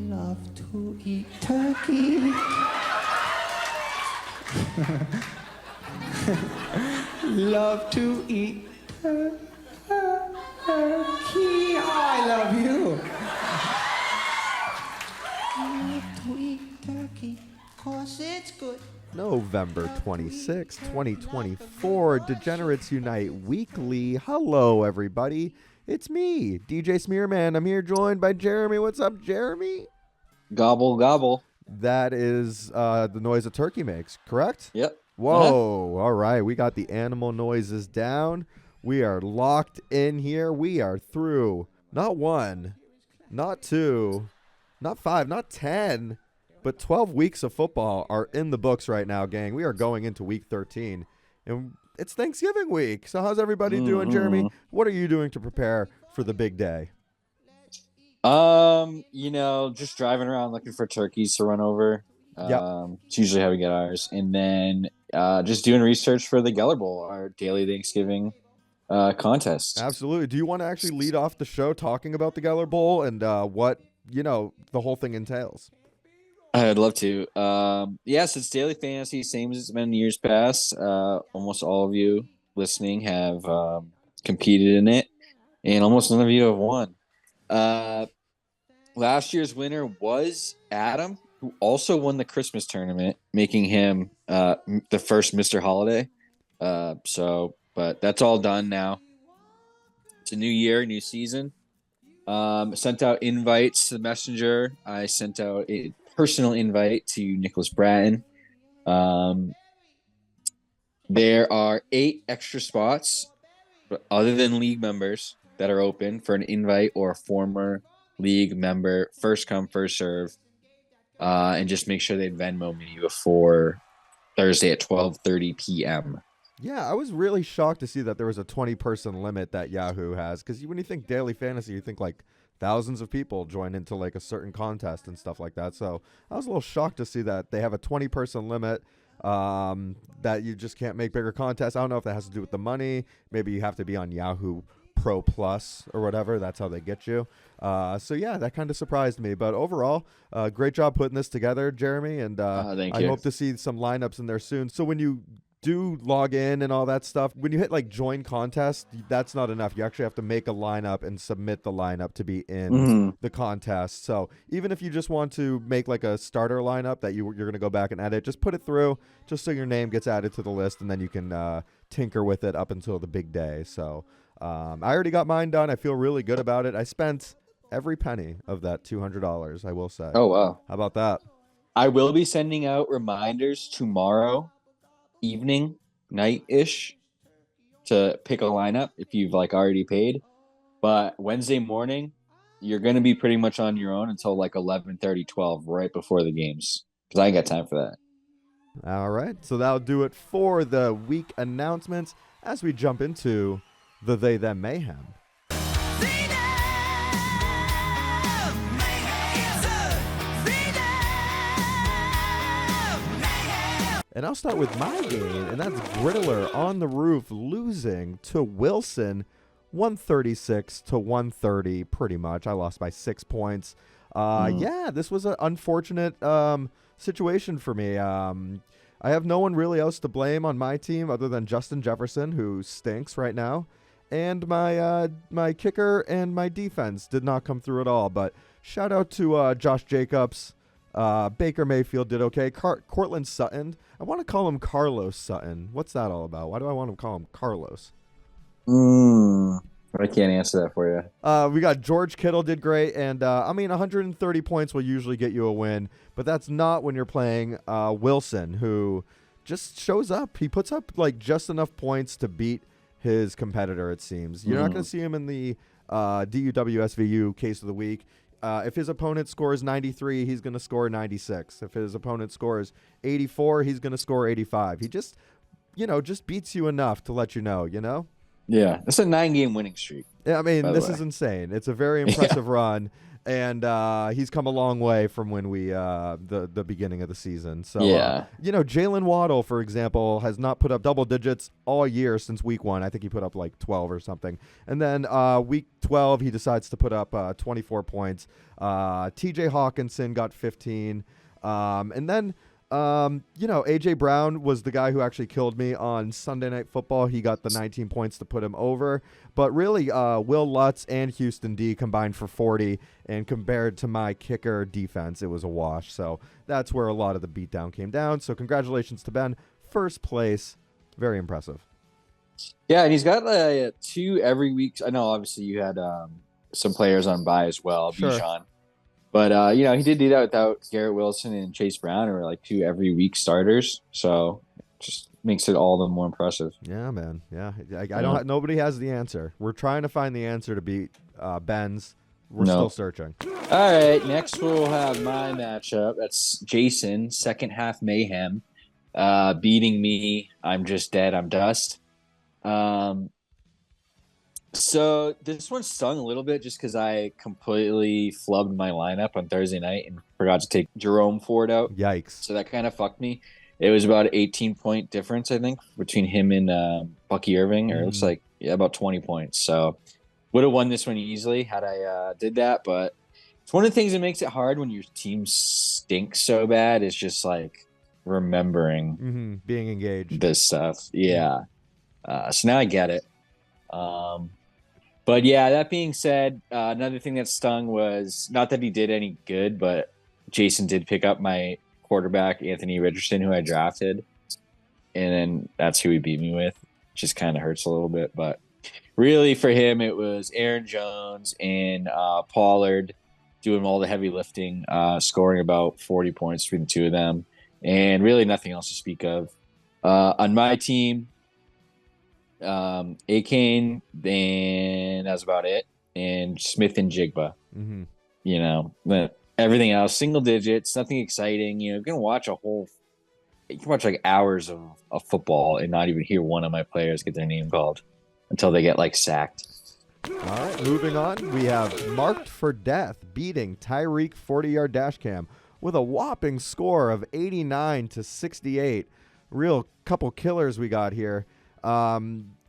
love to eat turkey. Love to eat turkey. Oh, I love you. Love to eat turkey, 'cause it's good. November 26, 2024, Degenerates Unite Weekly. Hello, everybody. It's me, DJ Smearman. I'm here joined by Jeremy. What's up, Jeremy? Gobble, gobble. That is the noise a turkey makes, correct? Yep. Whoa. All right. We got the animal noises down. We are locked in here. We are through not one, not two, not five, not 10, but 12 weeks of football are in the books right now, gang. We are going into week 13, and it's Thanksgiving week. So how's everybody doing, Jeremy? What are you doing to prepare for the big day? Just driving around looking for turkeys to run over. It's usually how we get ours. And then just doing research for the Geller Bowl, our daily Thanksgiving contest. Absolutely. Do you want to actually lead off the show talking about the Geller Bowl and what, the whole thing entails? I'd love to. Yes, it's daily fantasy, same as it's been in years past. Almost all of you listening have competed in it, and almost none of you have won. Last year's winner was Adam, who also won the Christmas tournament, making him the first Mr. Holiday. But that's all done now. It's a new year, new season. Sent out invites to the messenger. I sent out a personal invite to Nicholas Bratton. There are 8 extra spots, but other than league members, that are open for an invite or a former league member. First come, first serve. And just make sure they Venmo me before Thursday at 12:30 p.m. Yeah, I was really shocked to see that there was a 20-person limit that Yahoo has, because when you think daily fantasy, you think like thousands of people join into like a certain contest and stuff like that. So I was a little shocked to see that they have a 20-person limit, that you just can't make bigger contests. I don't know if that has to do with the money. Maybe you have to be on Yahoo Pro Plus or whatever. That's how they get you. So yeah, that kind of surprised me. But overall, great job putting this together, Jeremy. And I hope to see some lineups in there soon. So when you do log in and all that stuff, when you hit like join contest, that's not enough. You actually have to make a lineup and submit the lineup to be in the contest. So even if you just want to make like a starter lineup that you're going to go back and edit, just put it through just so your name gets added to the list, and then you can tinker with it up until the big day. So I already got mine done. I feel really good about it. I spent every penny of that $200, I will say. Oh, wow. How about that? I will be sending out reminders tomorrow evening, night-ish, to pick a lineup if you've like already paid. But Wednesday morning, you're going to be pretty much on your own until like 11:30, 12, right before the games, because I ain't got time for that. All right. So that'll do it for the week announcements as we jump into the They Them Mayhem. And I'll start with my game, and that's Griddler on the Roof losing to Wilson 136 to 130, pretty much. I lost by 6 points. Yeah, this was an unfortunate situation for me. I have no one really else to blame on my team other than Justin Jefferson, who stinks right now. And my kicker and my defense did not come through at all. But shout out to Josh Jacobs. Baker Mayfield did okay. Cortland Sutton. I want to call him Carlos Sutton. What's that all about? Why do I want to call him Carlos? I can't answer that for you. We got George Kittle did great. And, 130 points will usually get you a win. But that's not when you're playing Wilson, who just shows up. He puts up, like, just enough points to beat his competitor, it seems. You're not going to see him in the DUWSVU case of the week. If his opponent scores 93, he's going to score 96. If his opponent scores 84, he's going to score 85. He just beats you enough to let you know, Yeah, it's a 9-game winning streak. Yeah, I mean, this is insane. It's a very impressive run. And he's come a long way from when we the beginning of the season. So Yeah. Jalen Waddle, for example, has not put up double digits all year since week 1. I think he put up like 12 or something. And then week 12, he decides to put up 24 points. TJ Hawkinson got 15. And then AJ Brown was the guy who actually killed me on Sunday Night Football. He got the 19 points to put him over. But really, Will Lutz and Houston D combined for 40. And compared to my kicker defense, it was a wash. So that's where a lot of the beatdown came down. So congratulations to Ben. First place. Very impressive. Yeah, and he's got 2 every week. I know, obviously, you had some players on bye as well, Sure. Bijan. But, he did do that without Garrett Wilson and Chase Brown, who are like 2 every week starters. So just makes it all the more impressive. Yeah, man. Yeah. Nobody has the answer. We're trying to find the answer to beat Ben's. We're still searching. All right. Next, we'll have my matchup. That's Jason, second half mayhem, beating me. I'm just dead. I'm dust. So this one stung a little bit just because I completely flubbed my lineup on Thursday night and forgot to take Jerome Ford out. Yikes. So that kind of fucked me. It was about an 18-point difference, I think, between him and Bucky Irving, or it looks like about 20 points. So would have won this one easily had I did that. But it's one of the things that makes it hard when your team stinks so bad is just like remembering being engaged. This stuff. Yeah. So now I get it. But yeah, that being said, another thing that stung was not that he did any good, but Jason did pick up my quarterback, Anthony Richardson, who I drafted. And then that's who he beat me with. Just kind of hurts a little bit. But really for him, it was Aaron Jones and Pollard doing all the heavy lifting, scoring about 40 points between the two of them. And really nothing else to speak of. On my team, Akane, then that's about it, and Smith and Jigba. But everything else single digits, nothing exciting. You can watch like hours of football and not even hear one of my players get their name called until they get like sacked. All right, moving on, we have Marked for Death beating Tyreek 40-yard dash cam with a whopping score of 89-68. Real couple killers we got here.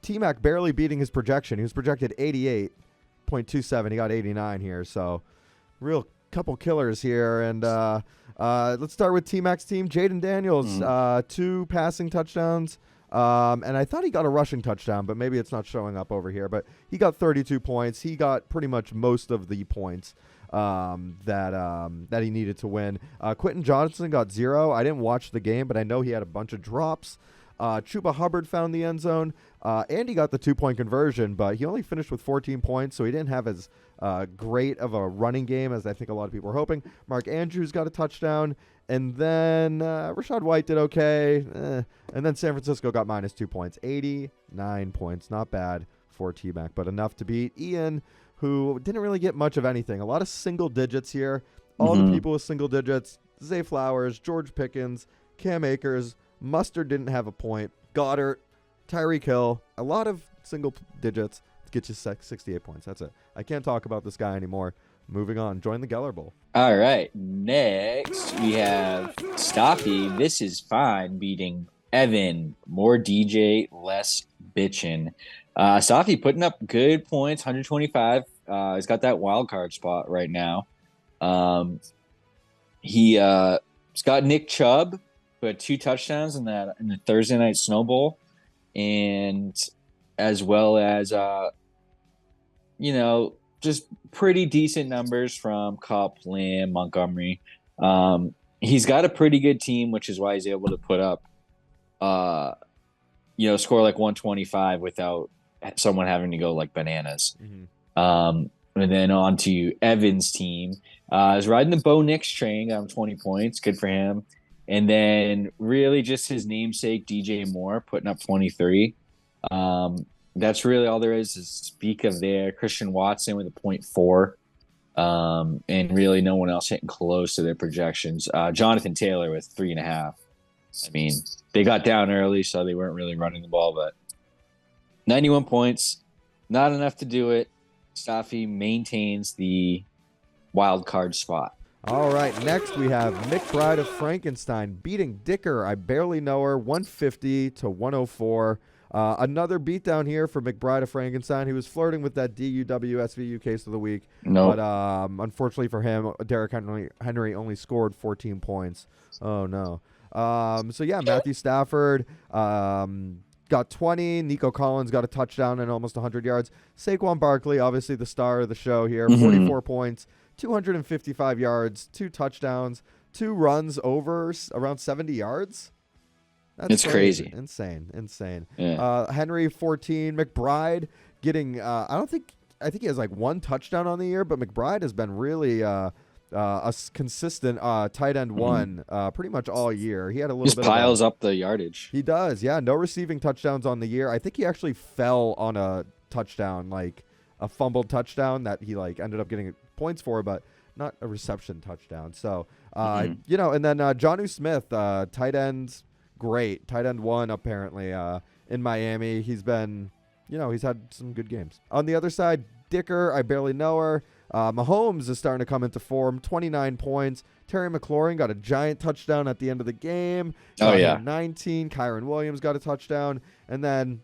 T-Mac barely beating his projection. He was projected 88.27. He got 89 here. So real couple killers here. And let's start with T-Mac's team. Jaden Daniels, 2 passing touchdowns. And I thought he got a rushing touchdown, but maybe it's not showing up over here. But he got 32 points. He got pretty much most of the points that he needed to win. Quentin Johnson got 0. I didn't watch the game, but I know he had a bunch of drops. Chuba Hubbard found the end zone. Andy got the 2-point conversion, but he only finished with 14 points, so he didn't have as great of a running game as I think a lot of people were hoping. Mark Andrews got a touchdown, and then Rachaad White did okay. And then San Francisco got -2 points. 89 points, not bad for T-Mac, but enough to beat Ian, who didn't really get much of anything. A lot of single digits here. All the people with single digits: Zay Flowers, George Pickens, Cam Akers. Mustard didn't have a point. Goddard, Tyreek Hill, a lot of single digits to get you 68 points. That's it. I can't talk about this guy anymore. Moving on. Join the Geller Bowl. All right. Next, we have Stoffy. This is fine beating Evan. More DJ, less bitchin'. Stoffy putting up good points, 125. He's got that wild card spot right now. He's got Nick Chubb, who had 2 touchdowns in the Thursday night Snow Bowl, and as well as just pretty decent numbers from Kupp, Lamb, Montgomery. He's got a pretty good team, which is why he's able to put up score like 125 without someone having to go like bananas. And then on to Evan's team. Is riding the Bo Nix train, got him 20 points. Good for him. And then really just his namesake, DJ Moore, putting up 23. That's really all there is to speak of there. Christian Watson with a 0.4. And really no one else hitting close to their projections. Jonathan Taylor with 3.5. I mean, they got down early, so they weren't really running the ball, but 91 points, not enough to do it. Staffy maintains the wild card spot. All right, next we have McBride of Frankenstein beating Dicker. I barely know her, 150 to 104. Another beatdown here for McBride of Frankenstein. He was flirting with that DUW SVU case of the week. No, But unfortunately for him, Derrick Henry only scored 14 points. Oh, no. So, yeah, Matthew Stafford got 20. Nico Collins got a touchdown and almost 100 yards. Saquon Barkley, obviously the star of the show here, 44 points, 255 yards, 2 touchdowns, 2 runs over around 70 yards. It's crazy. Insane. Yeah. Henry 14, McBride getting I think he has like 1 touchdown on the year, but McBride has been really consistent tight end 1 pretty much all year. He had a little Just bit piles up the yardage. He does. Yeah, no receiving touchdowns on the year. I think he actually fell on a touchdown, like a fumbled touchdown that he like ended up getting points for, but not a reception touchdown. So, and then Jonnu Smith, tight end, great. Tight end 1, apparently, in Miami. He's been, he's had some good games. On the other side, Dicker, I barely know her. Mahomes is starting to come into form, 29 points. Terry McLaurin got a giant touchdown at the end of the game. 19. Kyron Williams got a touchdown. And then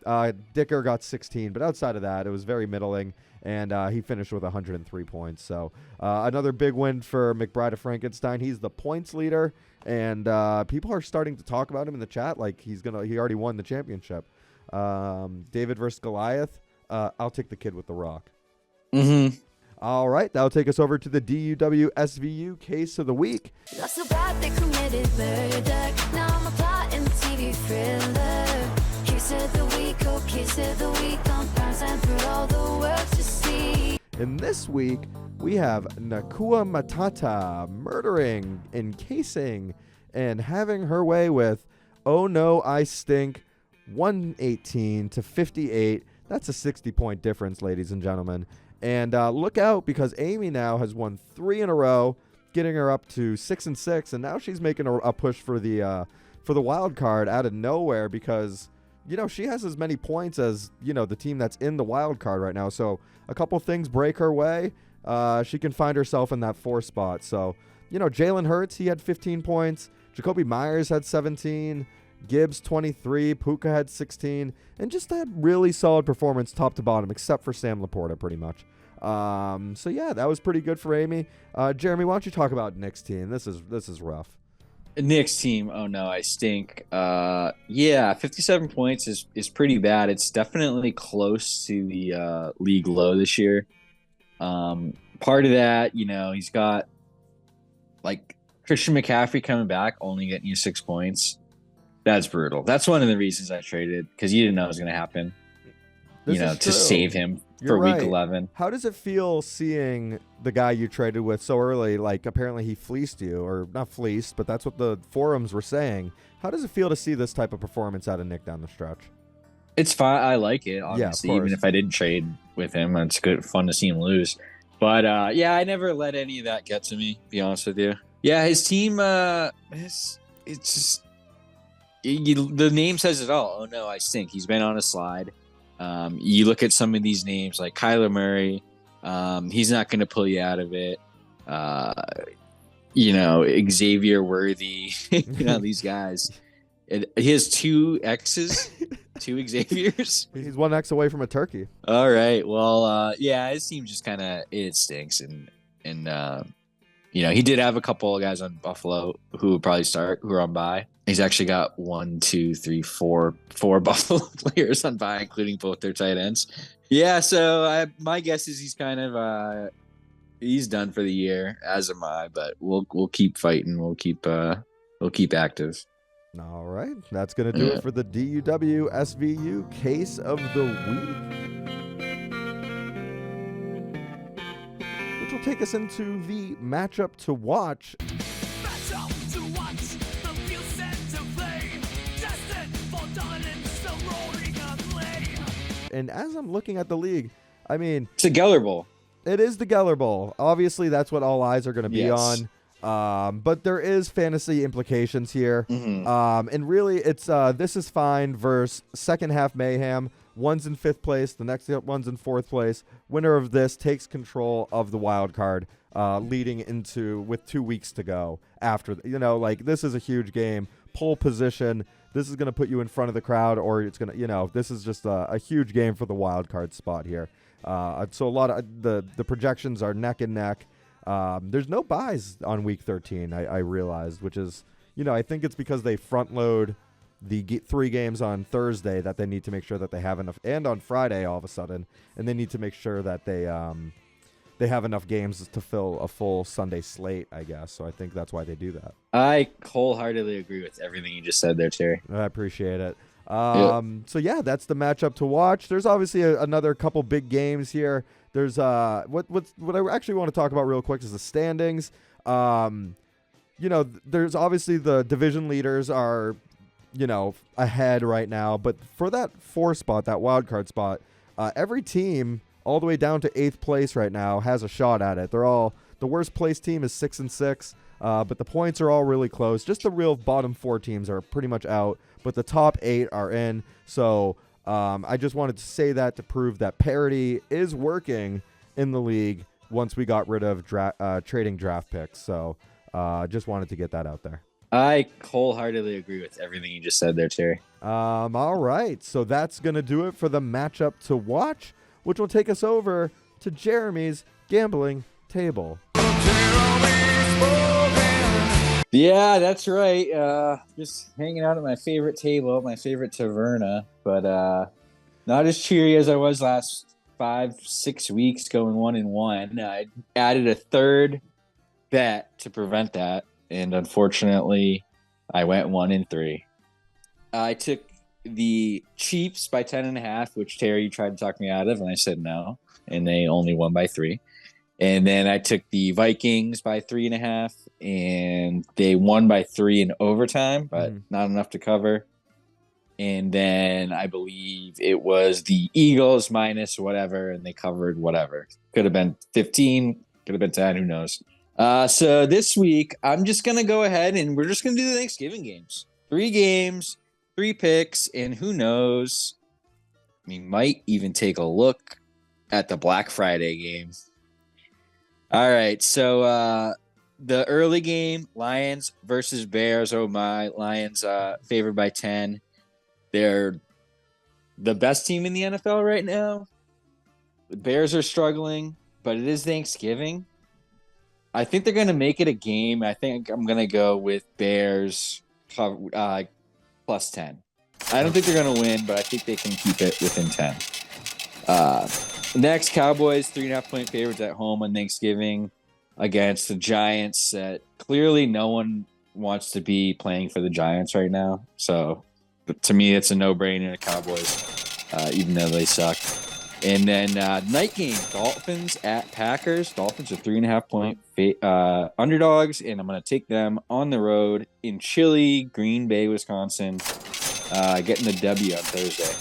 Dicker got 16. But outside of that, it was very middling. And he finished with 103 points. So another big win for McBride of Frankenstein. He's the points leader. And people are starting to talk about him in the chat like he already won the championship. David versus Goliath. I'll take the kid with the rock. All right, that'll take us over to the DUW SVU case of the week. Not so bad they committed murder. Now I'm a plot in the TV thriller. Case of the week, oh case of the week. On prime time for all the world to see. And this week, we have Nakua Matata murdering, encasing, and having her way with Oh No, I Stink, 118 to 58. That's a 60-point difference, ladies and gentlemen. And look out, because Amy now has won 3 in a row, getting her up to 6-6, and now she's making a push for the wild card out of nowhere because, she has as many points as, the team that's in the wild card right now. So a couple things break her way. She can find herself in that 4 spot. So, Jalen Hurts, he had 15 points. Jacoby Myers had 17. Gibbs 23, Puka had 16, and just a really solid performance top to bottom, except for Sam Laporta, pretty much. So yeah, that was pretty good for Amy. Jeremy, why don't you talk about Nick's team? This is rough. Nick's team, oh no, I stink. 57 points is pretty bad. It's definitely close to the league low this year. Part of that, he's got like Christian McCaffrey coming back, only getting you 6 points. That's brutal. That's one of the reasons I traded, because you didn't know it was going to happen. To save him for week 11. How does it feel seeing the guy you traded with so early? Like, apparently he fleeced you, or not fleeced, but that's what the forums were saying. How does it feel to see this type of performance out of Nick down the stretch? It's fine. I like it, obviously, even if I didn't trade with him. It's fun to see him lose. But, I never let any of that get to me, to be honest with you. Yeah, his team, it's just... the name says it all. Oh no, I stink. He's been on a slide. You look at some of these names like Kyler Murray. He's not going to pull you out of it. Xavier Worthy. These guys. He has 2 X's, 2 Xaviers. He's 1 X away from a turkey. All right. Well, his team just kind of stinks, and he did have a couple of guys on Buffalo who would probably start, who are on bye. He's actually got 4 Buffalo players on bye, including both their tight ends. Yeah, so my guess is he's kind of he's done for the year, as am I. But we'll keep fighting. We'll keep active. All right, that's gonna do it for the DUW SVU case of the week, which will take us into the matchup to watch. And as I'm looking at the league, I mean... It's a Geller Bowl. It is the Geller Bowl. Obviously, that's what all eyes are going to be on. But there is fantasy implications here. And really, it's this is fine versus second half mayhem. One's in 5th place. The next one's in 4th place. Winner of this takes control of the wild card. leading into with 2 weeks to go after. Like this is a huge game. Pole position. This is going to put you in front of the crowd, or it's going to, this is just a huge game for the wild card spot here. So a lot of the projections are neck and neck. There's no buys on week 13, I realized, which is, I think it's because they front load the 3 games on Thursday that they need to make sure that they have enough, and on Friday all of a sudden, and they need to make sure that they have enough games to fill a full Sunday slate, I guess. So I think that's why they do that. I wholeheartedly agree with everything you just said there, Terry. I appreciate it. So yeah, that's the matchup to watch. There's obviously another couple big games here. There's what I actually want to talk about real quick is the standings. There's obviously the division leaders are, ahead right now, but for that 4 spot, that wild card spot, every team all the way down to 8th place right now has a shot at it. The worst place team is 6-6. But the points are all really close. Just the real bottom 4 teams are pretty much out, but the top 8 are in. So I just wanted to say that to prove that parity is working in the league once we got rid of trading draft picks. So just wanted to get that out there. I wholeheartedly agree with everything you just said there, Terry. All right. So that's going to do it for the matchup to watch, which will take us over to Jeremy's gambling table. Yeah, that's right. Just hanging out at my favorite table, my favorite taverna, but not as cheery as I was last 5-6 weeks going 1-1. I added a third bet to prevent that, and unfortunately, I went 1-3. I took the Chiefs by 10.5, which Terry tried to talk me out of, and I said no, and they only won by 3. And then I took the Vikings by 3.5, and they won by 3 in overtime, but not enough to cover. And then I believe it was the Eagles minus whatever, and they covered whatever. Could have been 15, could have been 10, who knows. So this week, I'm just going to go ahead and we're just going to do the Thanksgiving games. 3 games, 3 picks, and who knows, we might even take a look at the Black Friday game. All right, so the early game, Lions versus Bears. Oh my, Lions favored by 10. They're the best team in the NFL right now. The Bears are struggling, but it is Thanksgiving. I think they're going to make it a game. I think I'm going to go with Bears plus 10. I don't think they're going to win, but I think they can keep it within 10. Next, Cowboys, 3.5-point favorites at home on Thanksgiving against the Giants. That clearly no one wants to be playing for the Giants right now. So, to me, it's a no-brainer. Cowboys, even though they suck. And then night game, Dolphins at Packers. Dolphins are 3.5-point underdogs, and I'm going to take them on the road in chilly Green Bay, Wisconsin, getting the W on Thursday.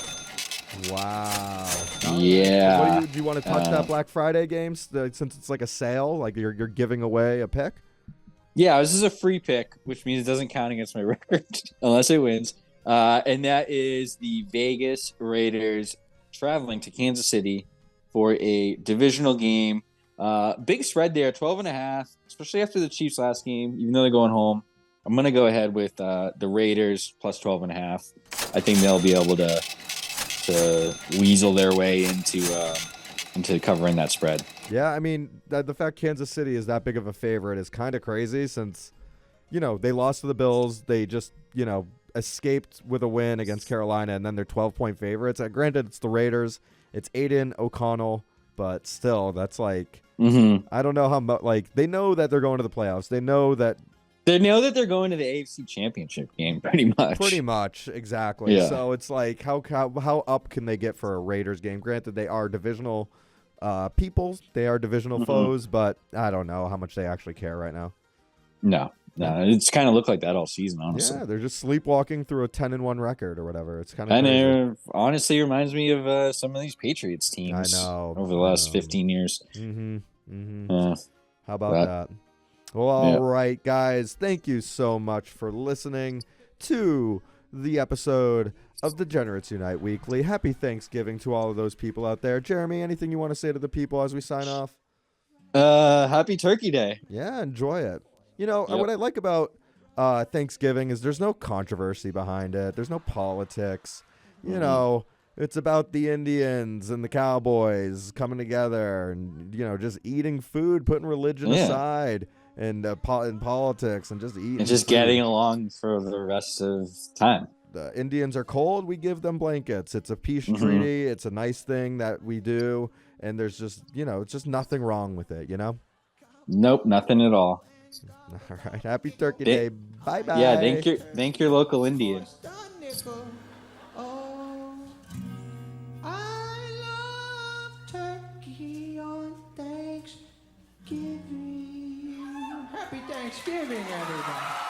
Wow. Yeah. Do you want to touch that Black Friday games since it's like a sale? Like you're giving away a pick? Yeah, this is a free pick, which means it doesn't count against my record unless it wins. And that is the Vegas Raiders traveling to Kansas City for a divisional game. Big spread there, 12.5, especially after the Chiefs last game, even though they're going home. I'm going to go ahead with the Raiders plus 12.5. I think they'll be able to weasel their way into covering that spread. Yeah, I mean, the fact Kansas City is that big of a favorite is kind of crazy since, they lost to the Bills. They just, escaped with a win against Carolina, and then they're 12-point favorites. Granted, it's the Raiders. It's Aiden O'Connell, but still, that's like, I don't know how much, they know that they're going to the playoffs. They know that they're going to the AFC Championship game, pretty much. Pretty much, exactly. Yeah. So it's like, how up can they get for a Raiders game? Granted, they are divisional peoples. They are divisional foes, but I don't know how much they actually care right now. No, it's kind of looked like that all season, honestly. Yeah, they're just sleepwalking through a 10-1 record or whatever. It's kind of and crazy. it honestly reminds me of some of these Patriots teams. I know, over the last 15 years. How about that? Well, all right, guys. Thank you so much for listening to the episode of Degenerates Unite Weekly. Happy Thanksgiving to all of those people out there. Jeremy, anything you want to say to the people as we sign off? Happy Turkey Day. Yeah, enjoy it. You know, Yep. what I like about Thanksgiving is there's no controversy behind it. There's no politics. You know, it's about the Indians and the cowboys coming together and, just eating food, putting religion Yeah. aside and politics and just eating And just food. getting along for the rest of time. The Indians are cold, we give them blankets. It's a peace treaty. It's a nice thing that we do. And there's just, it's just nothing wrong with it, Nope, nothing at all. All right. Happy Turkey Day. Bye-bye. Yeah, thank your local Indian. Oh, I love turkey on Thanksgiving. Happy Thanksgiving, everybody.